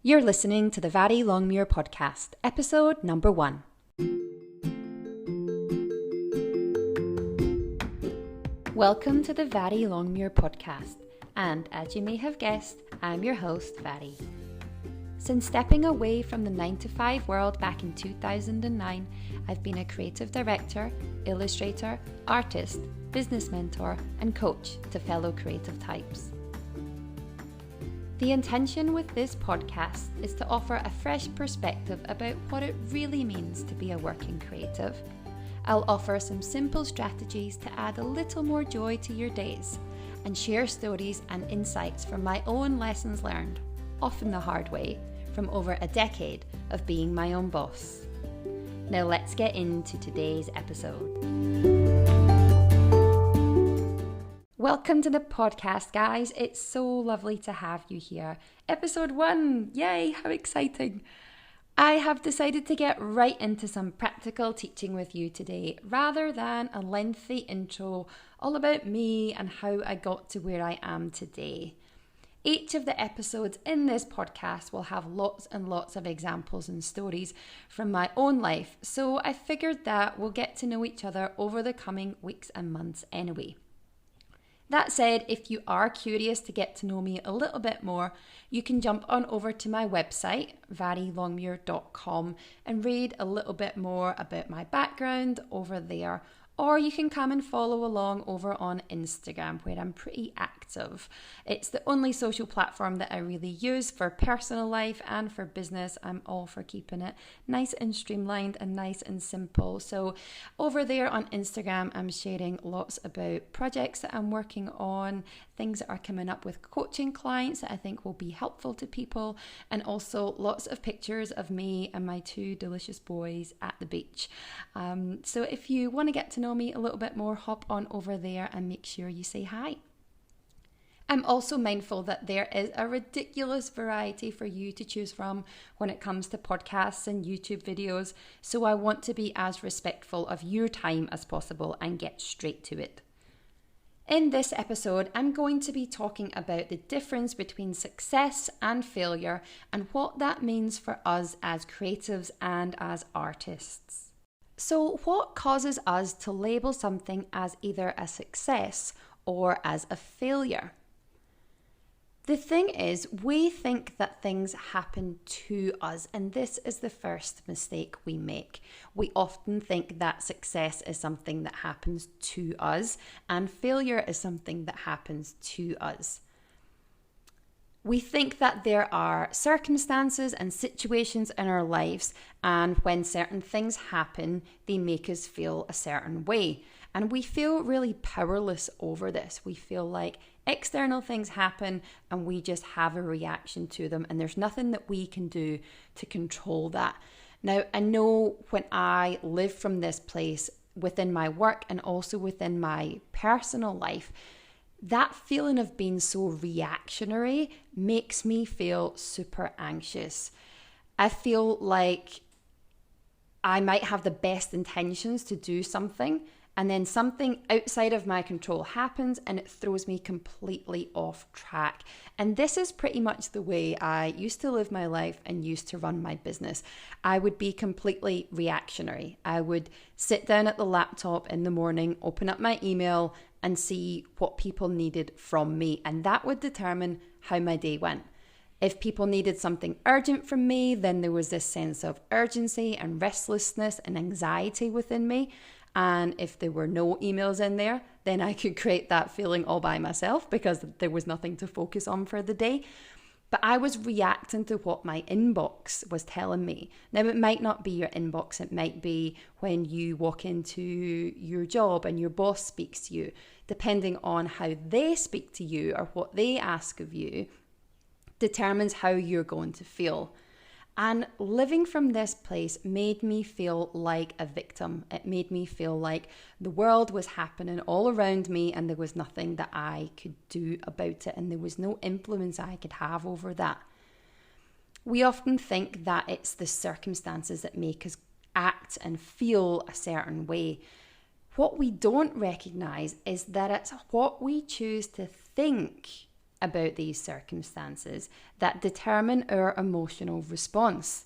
You're listening to the Vari Longmuir Podcast, episode number 1. Welcome to the Vari Longmuir Podcast, and as you may have guessed, I'm your host, Vari. Since stepping away from the 9-to-5 world back in 2009, I've been a creative director, illustrator, artist, business mentor, and coach to fellow creative types. The intention with this podcast is to offer a fresh perspective about what it really means to be a working creative. I'll offer some simple strategies to add a little more joy to your days and share stories and insights from my own lessons learned, often the hard way, from over a decade of being my own boss. Now let's get into today's episode. Welcome to the podcast, guys. It's so lovely to have you here. Episode 1, yay, how exciting. I have decided to get right into some practical teaching with you today, rather than a lengthy intro all about me and how I got to where I am today. Each of the episodes in this podcast will have lots and lots of examples and stories from my own life, so I figured that we'll get to know each other over the coming weeks and months anyway. That said, if you are curious to get to know me a little bit more, you can jump on over to my website, varilongmuir.com, and read a little bit more about my background over there. Or you can come and follow along over on Instagram, where I'm pretty active. It's the only social platform that I really use for personal life and for business. I'm all for keeping it nice and streamlined and nice and simple. So over there on Instagram, I'm sharing lots about projects that I'm working on, things that are coming up with coaching clients that I think will be helpful to people, and also lots of pictures of me and my 2 delicious boys at the beach. So if you want to get to know me a little bit more, hop on over there and make sure you say hi. I'm also mindful that there is a ridiculous variety for you to choose from when it comes to podcasts and YouTube videos, so I want to be as respectful of your time as possible and get straight to it. In this episode, I'm going to be talking about the difference between success and failure and what that means for us as creatives and as artists. So, what causes us to label something as either a success or as a failure? The thing is, we think that things happen to us, and this is the first mistake we make. We often think that success is something that happens to us, and failure is something that happens to us. We think that there are circumstances and situations in our lives, and when certain things happen, they make us feel a certain way. And we feel really powerless over this. We feel like external things happen and we just have a reaction to them, and there's nothing that we can do to control that. Now, I know when I live from this place within my work and also within my personal life, that feeling of being so reactionary makes me feel super anxious. I feel like I might have the best intentions to do something, and then something outside of my control happens and it throws me completely off track. And this is pretty much the way I used to live my life and used to run my business. I would be completely reactionary. I would sit down at the laptop in the morning, open up my email and see what people needed from me. And that would determine how my day went. If people needed something urgent from me, then there was this sense of urgency and restlessness and anxiety within me. And if there were no emails in there, then I could create that feeling all by myself because there was nothing to focus on for the day. But I was reacting to what my inbox was telling me. Now, it might not be your inbox. It might be when you walk into your job and your boss speaks to you. Depending on how they speak to you or what they ask of you determines how you're going to feel. And living from this place made me feel like a victim. It made me feel like the world was happening all around me and there was nothing that I could do about it, and there was no influence I could have over that. We often think that it's the circumstances that make us act and feel a certain way. What we don't recognize is that it's what we choose to think about these circumstances that determine our emotional response.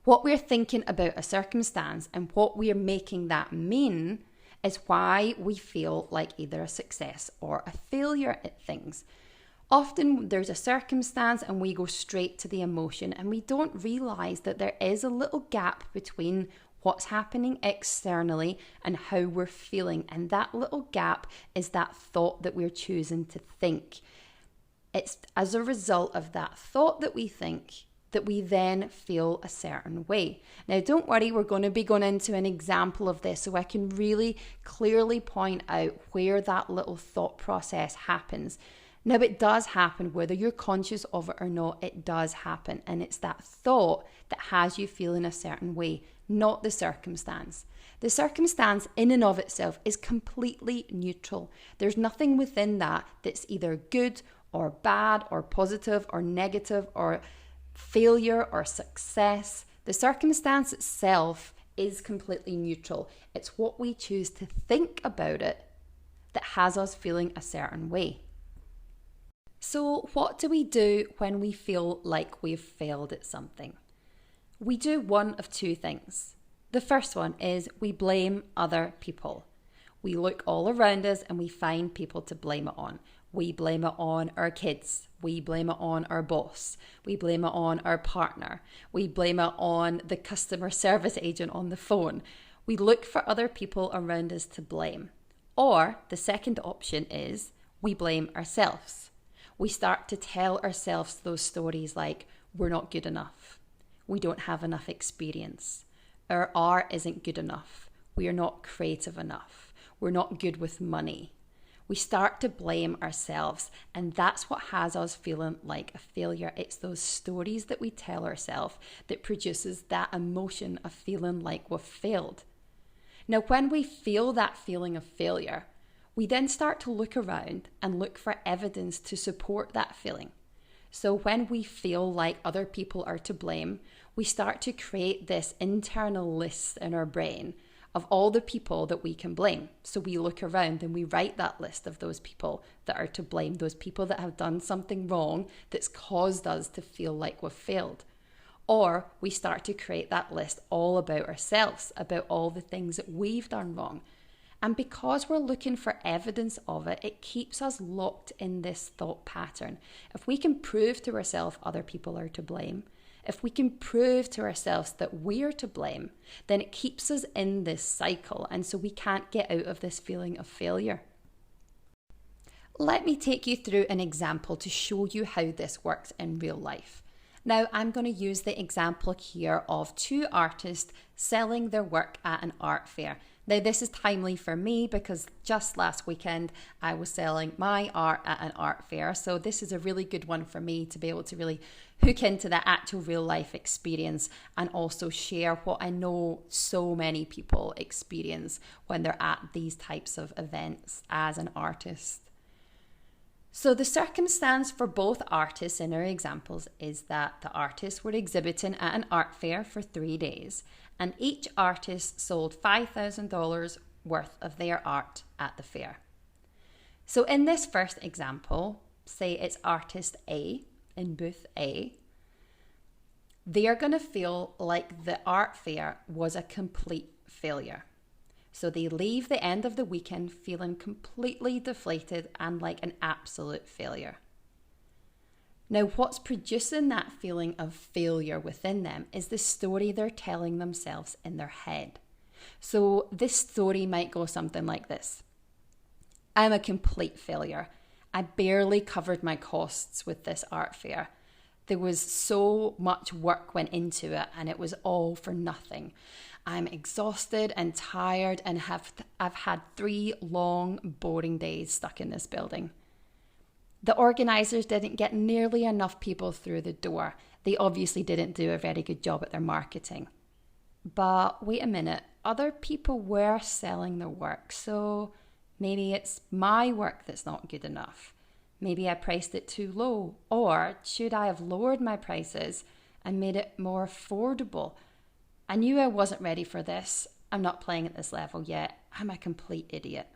What we're thinking about a circumstance and what we're making that mean is why we feel like either a success or a failure at things. Often there's a circumstance and we go straight to the emotion and we don't realize that there is a little gap between what's happening externally and how we're feeling. And that little gap is that thought that we're choosing to think. It's as a result of that thought that we think that we then feel a certain way. Now, don't worry, we're going to be going into an example of this so I can really clearly point out where that little thought process happens. Now, it does happen, whether you're conscious of it or not, it does happen. And it's that thought that has you feeling a certain way, not the circumstance. The circumstance in and of itself is completely neutral. There's nothing within that that's either good or bad or positive or negative or failure or success. The circumstance itself is completely neutral. It's what we choose to think about it that has us feeling a certain way. So what do we do when we feel like we've failed at something? We do one of two things. The first one is we blame other people. We look all around us and we find people to blame it on. We blame it on our kids. We blame it on our boss. We blame it on our partner. We blame it on the customer service agent on the phone. We look for other people around us to blame. Or the second option is we blame ourselves. We start to tell ourselves those stories like, we're not good enough. We don't have enough experience. Our art isn't good enough. We are not creative enough. We're not good with money. We start to blame ourselves, and that's what has us feeling like a failure. It's those stories that we tell ourselves that produces that emotion of feeling like we've failed. Now, when we feel that feeling of failure, we then start to look around and look for evidence to support that feeling. So when we feel like other people are to blame, we start to create this internal list in our brain of all the people that we can blame. So we look around and we write that list of those people that are to blame, those people that have done something wrong that's caused us to feel like we've failed. Or we start to create that list all about ourselves, about all the things that we've done wrong. And because we're looking for evidence of it, it keeps us locked in this thought pattern. If we can prove to ourselves other people are to blame, if we can prove to ourselves that we're to blame, then it keeps us in this cycle, and so we can't get out of this feeling of failure. Let me take you through an example to show you how this works in real life. Now, I'm going to use the example here of two artists selling their work at an art fair. Now, this is timely for me because just last weekend I was selling my art at an art fair. So this is a really good one for me to be able to really hook into that actual real life experience and also share what I know so many people experience when they're at these types of events as an artist. So the circumstance for both artists in our examples is that the artists were exhibiting at an art fair for 3 days, and each artist sold $5,000 worth of their art at the fair. So in this first example, say it's artist A in booth A, they are going to feel like the art fair was a complete failure. So they leave the end of the weekend feeling completely deflated and like an absolute failure. Now, what's producing that feeling of failure within them is the story they're telling themselves in their head. So this story might go something like this. I'm a complete failure. I barely covered my costs with this art fair. There was so much work went into it and it was all for nothing. I'm exhausted and tired and I've had 3 long, boring days stuck in this building. The organisers didn't get nearly enough people through the door. They obviously didn't do a very good job at their marketing. But wait a minute, other people were selling their work, so maybe it's my work that's not good enough. Maybe I priced it too low, or should I have lowered my prices and made it more affordable? I knew I wasn't ready for this. I'm not playing at this level yet. I'm a complete idiot.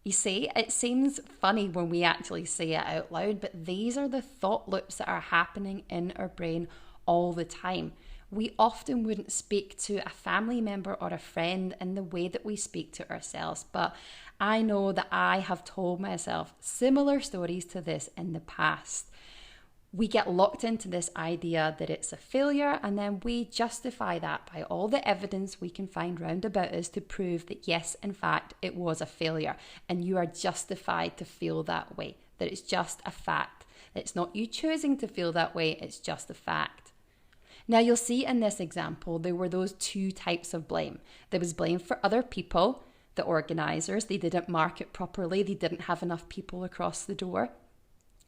You see, it seems funny when we actually say it out loud, but these are the thought loops that are happening in our brain all the time. We often wouldn't speak to a family member or a friend in the way that we speak to ourselves, but I know that I have told myself similar stories to this in the past. We get locked into this idea that it's a failure, and then we justify that by all the evidence we can find round about us to prove that yes, in fact, it was a failure, and you are justified to feel that way, that it's just a fact. It's not you choosing to feel that way, it's just a fact. Now you'll see in this example, there were those two types of blame. There was blame for other people, the organisers, they didn't market properly, they didn't have enough people across the door,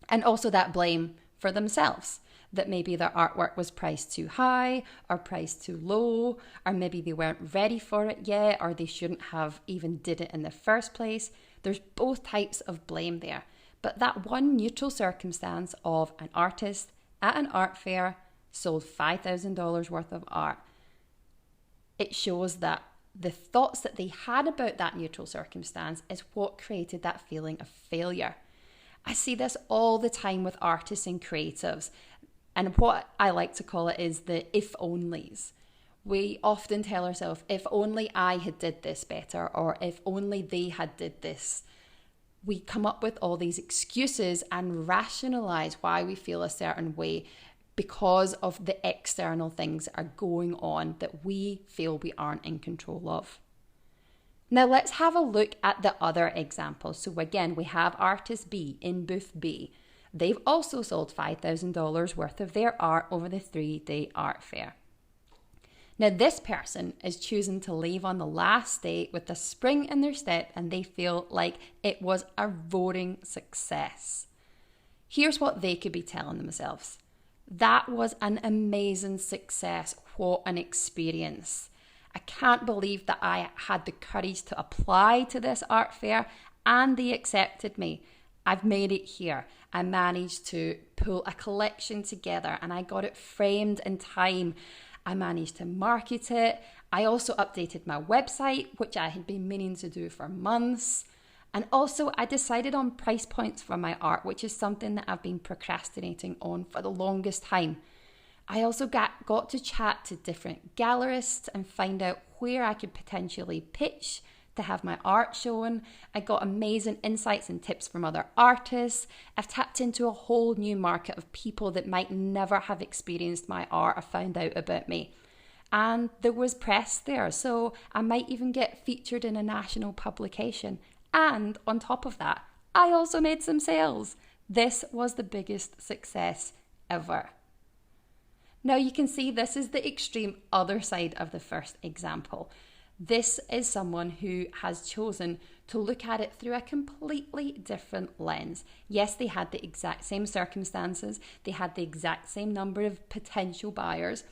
and also that blame for themselves, that maybe their artwork was priced too high or priced too low, or maybe they weren't ready for it yet, or they shouldn't have even did it in the first place. There's both types of blame there. But that one neutral circumstance of an artist at an art fair sold $5,000 worth of art, it shows that the thoughts that they had about that neutral circumstance is what created that feeling of failure. I see this all the time with artists and creatives, and what I like to call it is the if onlys. We often tell ourselves, if only I had did this better, or if only they had did this. We come up with all these excuses and rationalize why we feel a certain way because of the external things that are going on that we feel we aren't in control of. Now let's have a look at the other example. So again, we have artist B in booth B. They've also sold $5,000 worth of their art over the 3-day art fair. Now this person is choosing to leave on the last day with a spring in their step, and they feel like it was a roaring success. Here's what they could be telling themselves. That was an amazing success. What an experience. I can't believe that I had the courage to apply to this art fair and they accepted me. I've made it here. I managed to pull a collection together and I got it framed in time. I managed to market it. I also updated my website, which I had been meaning to do for months. And also I decided on price points for my art, which is something that I've been procrastinating on for the longest time. I also got to chat to different gallerists and find out where I could potentially pitch to have my art shown. I got amazing insights and tips from other artists. I've tapped into a whole new market of people that might never have experienced my art or found out about me. And there was press there, so I might even get featured in a national publication. And on top of that, I also made some sales. This was the biggest success ever. Now you can see this is the extreme other side of the first example. This is someone who has chosen to look at it through a completely different lens. Yes, they had the exact same circumstances. They had the exact same number of potential buyers.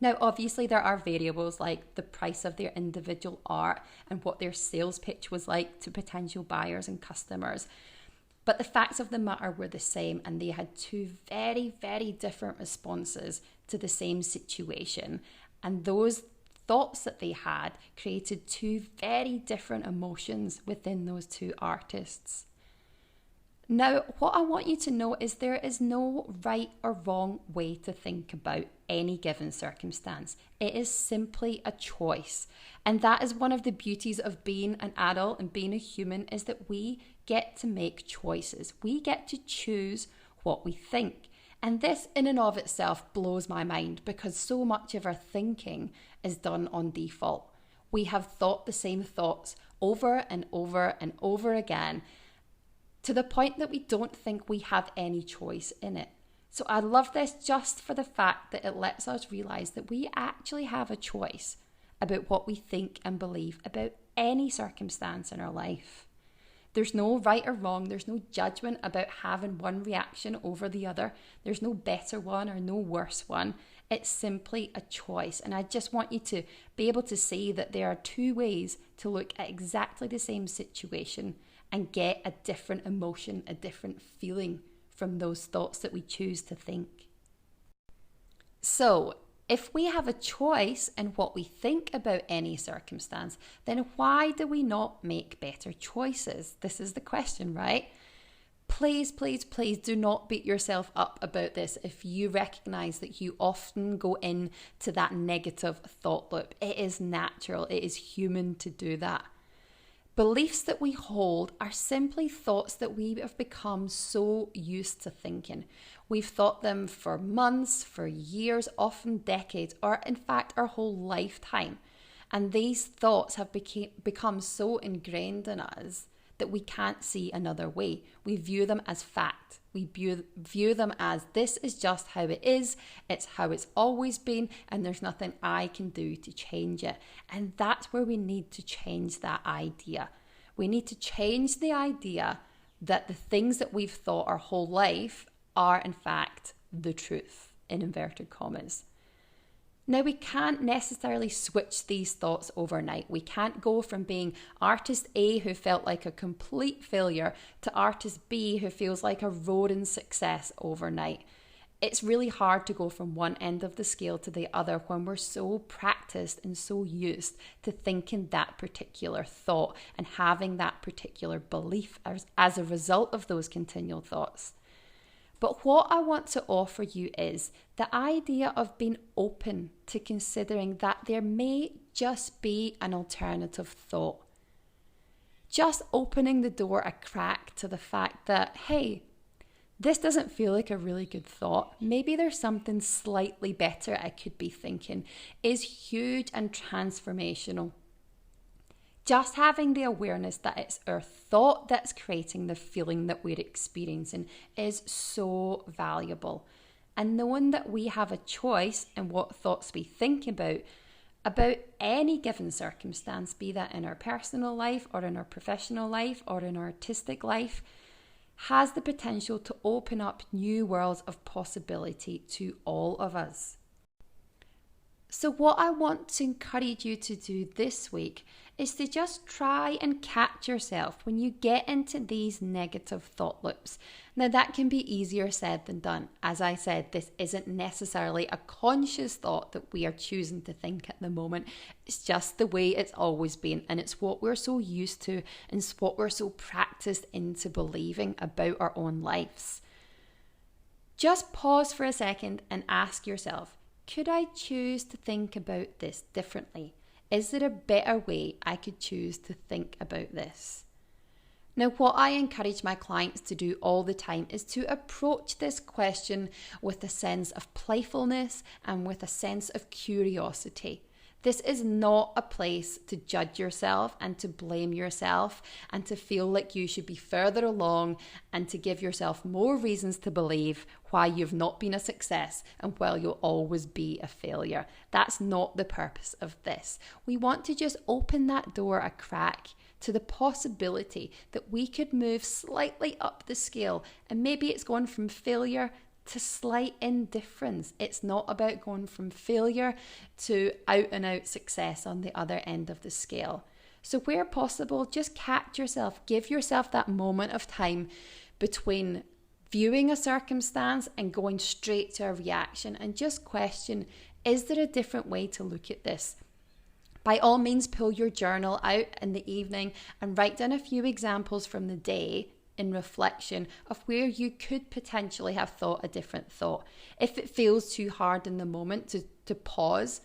Now, obviously, there are variables like the price of their individual art and what their sales pitch was like to potential buyers and customers. But the facts of the matter were the same, and they had two very, very different responses to the same situation. And those thoughts that they had created two very different emotions within those two artists. Now, what I want you to know is there is no right or wrong way to think about any given circumstance. It is simply a choice. And that is one of the beauties of being an adult and being a human, is that we get to make choices. We get to choose what we think. And this in and of itself blows my mind, because so much of our thinking is done on default. We have thought the same thoughts over and over and over again, to the point that we don't think we have any choice in it. So I love this just for the fact that it lets us realize that we actually have a choice about what we think and believe about any circumstance in our life. There's no right or wrong. There's no judgment about having one reaction over the other. There's no better one or no worse one. It's simply a choice. And I just want you to be able to see that there are two ways to look at exactly the same situation and get a different emotion, a different feeling from those thoughts that we choose to think. So, If we have a choice in what we think about any circumstance, then why do we not make better choices? This is the question, right? Please, please, please do not beat yourself up about this if you recognize that you often go into that negative thought loop. It is natural, it is human to do that. Beliefs that we hold are simply thoughts that we have become so used to thinking. We've thought them for months, for years, often decades, or in fact our whole lifetime. And these thoughts have become so ingrained in us that we can't see another way. We view them as fact. We view them as this is just how it is, it's how it's always been, and there's nothing I can do to change it. And that's where we need to change that idea. We need to change the idea that the things that we've thought our whole life are in fact the truth, in inverted commas. Now, we can't necessarily switch these thoughts overnight. We can't go from being artist A who felt like a complete failure to artist B who feels like a roaring success overnight. It's really hard to go from one end of the scale to the other when we're so practiced and so used to thinking that particular thought and having that particular belief as a result of those continual thoughts. But what I want to offer you is the idea of being open to considering that there may just be an alternative thought. Just opening the door a crack to the fact that, hey, this doesn't feel like a really good thought. Maybe there's something slightly better I could be thinking is huge and transformational. Just having the awareness that it's our thought that's creating the feeling that we're experiencing is so valuable. And knowing that we have a choice in what thoughts we think about any given circumstance, be that in our personal life or in our professional life or in our artistic life, has the potential to open up new worlds of possibility to all of us. So what I want to encourage you to do this week is to just try and catch yourself when you get into these negative thought loops. Now, that can be easier said than done. As I said, this isn't necessarily a conscious thought that we are choosing to think at the moment. It's just the way it's always been, and it's what we're so used to and it's what we're so practiced into believing about our own lives. Just pause for a second and ask yourself, could I choose to think about this differently? Is there a better way I could choose to think about this? Now, what I encourage my clients to do all the time is to approach this question with a sense of playfulness and with a sense of curiosity. This is not a place to judge yourself and to blame yourself and to feel like you should be further along and to give yourself more reasons to believe why you've not been a success and why you'll always be a failure. That's not the purpose of this. We want to just open that door a crack to the possibility that we could move slightly up the scale, and maybe it's going from failure to slight indifference. It's not about going from failure to out and out success on the other end of the scale. So where possible, just catch yourself, give yourself that moment of time between viewing a circumstance and going straight to a reaction, and just question, is there a different way to look at this? By all means, pull your journal out in the evening and write down a few examples from the day in reflection of where you could potentially have thought a different thought. If it feels too hard in the moment to pause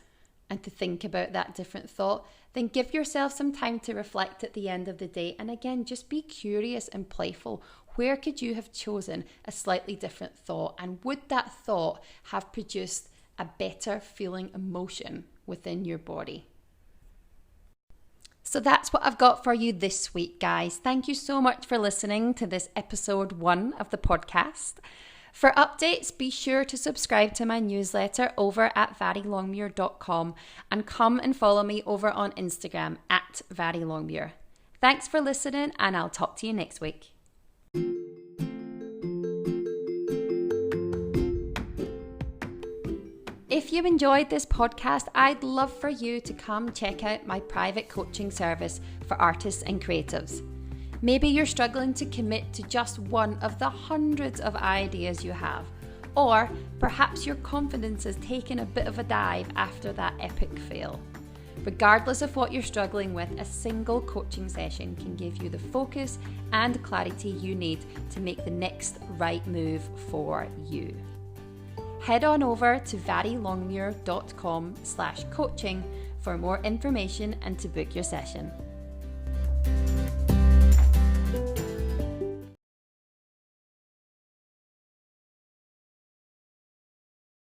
and to think about that different thought, then give yourself some time to reflect at the end of the day. And again, just be curious and playful. Where could you have chosen a slightly different thought? And would that thought have produced a better feeling emotion within your body? So that's what I've got for you this week, guys. Thank you so much for listening to this episode 1 of the podcast. For updates, be sure to subscribe to my newsletter over at varilongmuir.com and come and follow me over on Instagram at Vari Longmuir. Thanks for listening, and I'll talk to you next week. If you enjoyed this podcast, I'd love for you to come check out my private coaching service for artists and creatives. Maybe you're struggling to commit to just one of the hundreds of ideas you have, Or perhaps your confidence has taken a bit of a dive after that epic fail. Regardless of what you're struggling with, a single coaching session can give you the focus and clarity you need to make the next right move for you. Head on over to varilongmuir.com/coaching for more information and to book your session.